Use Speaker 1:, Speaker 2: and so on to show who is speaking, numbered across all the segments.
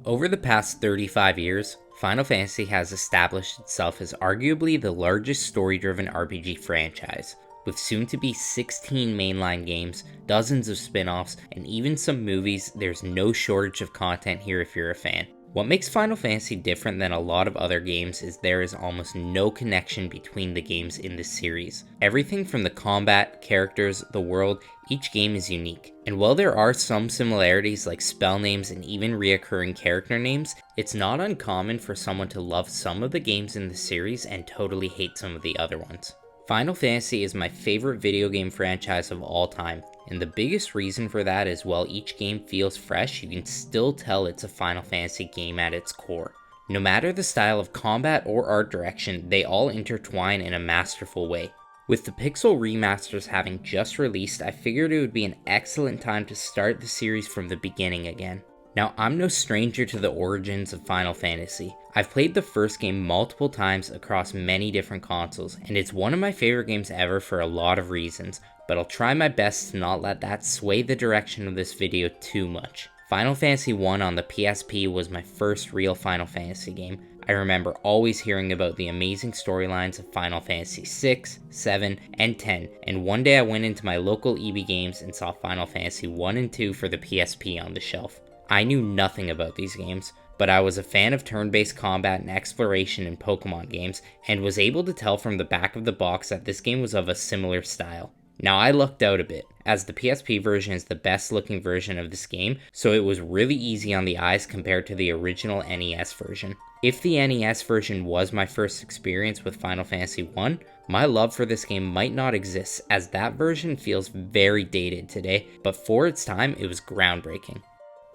Speaker 1: Over the past 35 years, Final Fantasy has established itself as arguably the largest story-driven RPG franchise, with soon-to-be 16 mainline games, dozens of spin-offs, and even some movies. There's no shortage of content here if you're a fan. What makes Final Fantasy different than a lot of other games is there is almost no connection between the games in this series. Everything from the combat, characters, the world, each game is unique. And while there are some similarities like spell names and even reoccurring character names, it's not uncommon for someone to love some of the games in the series and totally hate some of the other ones. Final Fantasy is my favorite video game franchise of all time, and the biggest reason for that is while each game feels fresh, you can still tell it's a Final Fantasy game at its core. No matter the style of combat or art direction, they all intertwine in a masterful way. With the Pixel Remasters having just released, I figured it would be an excellent time to start the series from the beginning again. Now, I'm no stranger to the origins of Final Fantasy. I've played the first game multiple times across many different consoles, and it's one of my favorite games ever for a lot of reasons, but I'll try my best to not let that sway the direction of this video too much. Final Fantasy I on the PSP was my first real Final Fantasy game. I remember always hearing about the amazing storylines of Final Fantasy VI, VII, and X, and one day I went into my local EB Games and saw Final Fantasy I and II for the PSP on the shelf. I knew nothing about these games, but I was a fan of turn-based combat and exploration in Pokemon games, and was able to tell from the back of the box that this game was of a similar style. Now I lucked out a bit, as the PSP version is the best looking version of this game, so it was really easy on the eyes compared to the original NES version. If the NES version was my first experience with Final Fantasy I, my love for this game might not exist, as that version feels very dated today, but for its time it was groundbreaking.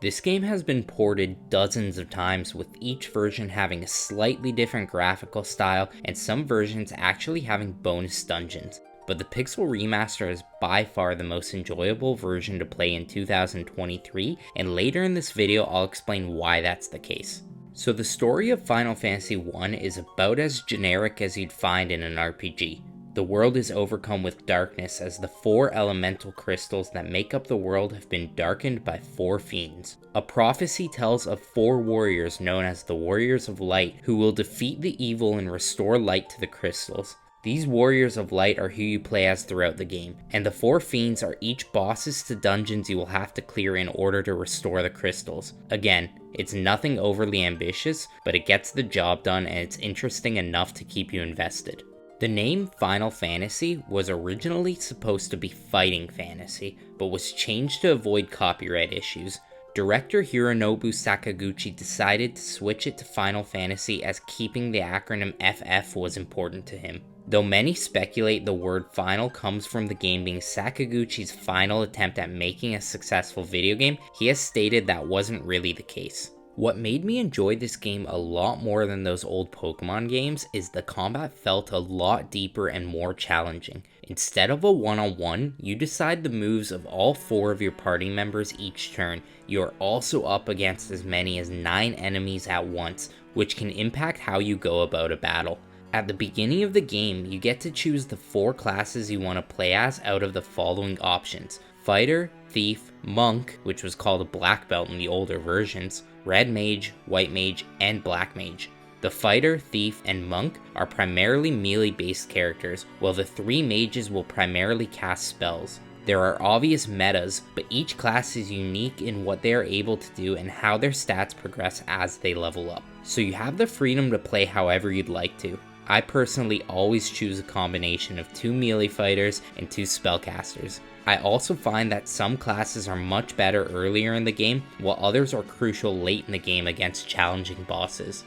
Speaker 1: This game has been ported dozens of times, with each version having a slightly different graphical style and some versions actually having bonus dungeons. But the Pixel Remaster is by far the most enjoyable version to play in 2023, and later in this video I'll explain why that's the case. So the story of Final Fantasy I is about as generic as you'd find in an RPG. The world is overcome with darkness as the 4 elemental crystals that make up the world have been darkened by 4 fiends. A prophecy tells of 4 warriors known as the Warriors of Light who will defeat the evil and restore light to the crystals. These Warriors of Light are who you play as throughout the game, and the 4 fiends are each bosses to dungeons you will have to clear in order to restore the crystals. Again, it's nothing overly ambitious, but it gets the job done and it's interesting enough to keep you invested. The name Final Fantasy was originally supposed to be Fighting Fantasy, but was changed to avoid copyright issues. Director Hironobu Sakaguchi decided to switch it to Final Fantasy as keeping the acronym FF was important to him. Though many speculate the word final comes from the game being Sakaguchi's final attempt at making a successful video game, he has stated that wasn't really the case. What made me enjoy this game a lot more than those old Pokemon games is the combat felt a lot deeper and more challenging. Instead of a one-on-one, you decide the moves of all 4 of your party members each turn. You are also up against as many as 9 enemies at once, which can impact how you go about a battle. At the beginning of the game, you get to choose the 4 classes you want to play as out of the following options: Fighter, Thief, Monk, which was called a Black Belt in the older versions, Red Mage, White Mage, and Black Mage. The Fighter, Thief, and Monk are primarily melee-based characters, while the 3 mages will primarily cast spells. There are obvious metas, but each class is unique in what they are able to do and how their stats progress as they level up. So you have the freedom to play however you'd like to. I personally always choose a combination of 2 melee fighters and 2 spellcasters. I also find that some classes are much better earlier in the game, while others are crucial late in the game against challenging bosses.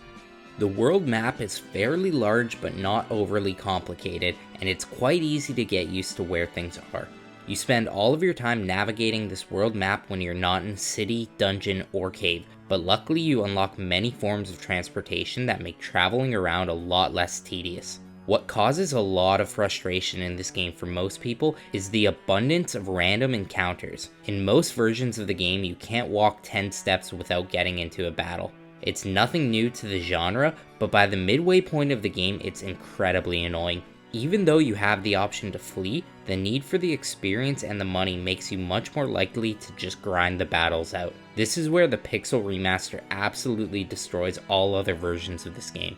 Speaker 1: The world map is fairly large but not overly complicated, and it's quite easy to get used to where things are. You spend all of your time navigating this world map when you're not in city, dungeon, or cave, but luckily you unlock many forms of transportation that make traveling around a lot less tedious. What causes a lot of frustration in this game for most people is the abundance of random encounters. In most versions of the game, you can't walk 10 steps without getting into a battle. It's nothing new to the genre, but by the midway point of the game, it's incredibly annoying. Even though you have the option to flee, the need for the experience and the money makes you much more likely to just grind the battles out. This is where the Pixel Remaster absolutely destroys all other versions of this game.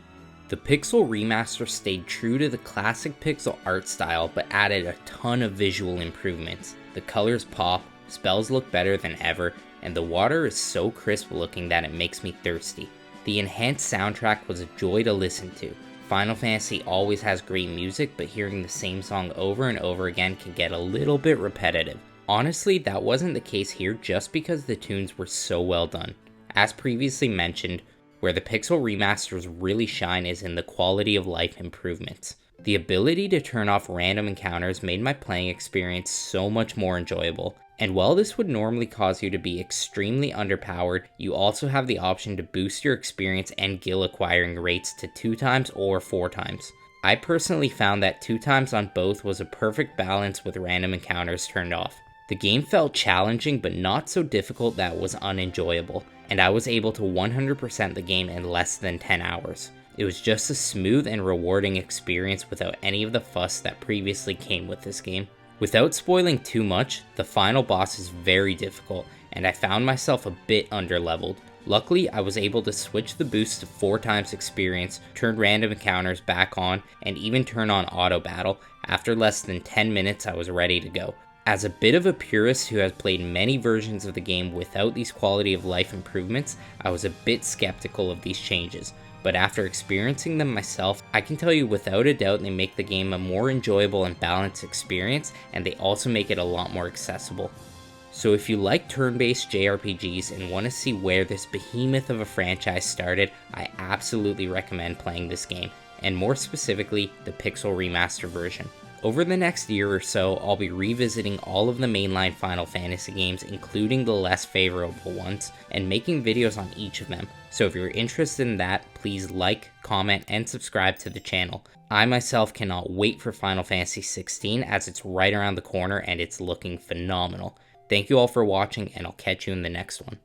Speaker 1: The Pixel Remaster stayed true to the classic pixel art style but added a ton of visual improvements. The colors pop, spells look better than ever, and the water is so crisp looking that it makes me thirsty. The enhanced soundtrack was a joy to listen to. Final Fantasy always has great music, but hearing the same song over and over again can get a little bit repetitive. Honestly, that wasn't the case here just because the tunes were so well done. As previously mentioned, where the Pixel Remasters really shine is in the quality of life improvements. The ability to turn off random encounters made my playing experience so much more enjoyable, and while this would normally cause you to be extremely underpowered, you also have the option to boost your experience and gil acquiring rates to 2 times or 4 times. I personally found that 2 times on both was a perfect balance with random encounters turned off. The game felt challenging but not so difficult that it was unenjoyable, and I was able to 100% the game in less than 10 hours. It was just a smooth and rewarding experience without any of the fuss that previously came with this game. Without spoiling too much, the final boss is very difficult, and I found myself a bit underleveled. Luckily, I was able to switch the boost to 4 times experience, turn random encounters back on, and even turn on auto battle. After less than 10 minutes, I was ready to go. As a bit of a purist who has played many versions of the game without these quality of life improvements, I was a bit skeptical of these changes, but after experiencing them myself, I can tell you without a doubt they make the game a more enjoyable and balanced experience, and they also make it a lot more accessible. So if you like turn-based JRPGs and want to see where this behemoth of a franchise started, I absolutely recommend playing this game, and more specifically, the Pixel Remaster version. Over the next year or so, I'll be revisiting all of the mainline Final Fantasy games, including the less favorable ones, and making videos on each of them. So if you're interested in that, please like, comment, and subscribe to the channel. I myself cannot wait for Final Fantasy XVI as it's right around the corner and it's looking phenomenal. Thank you all for watching, and I'll catch you in the next one.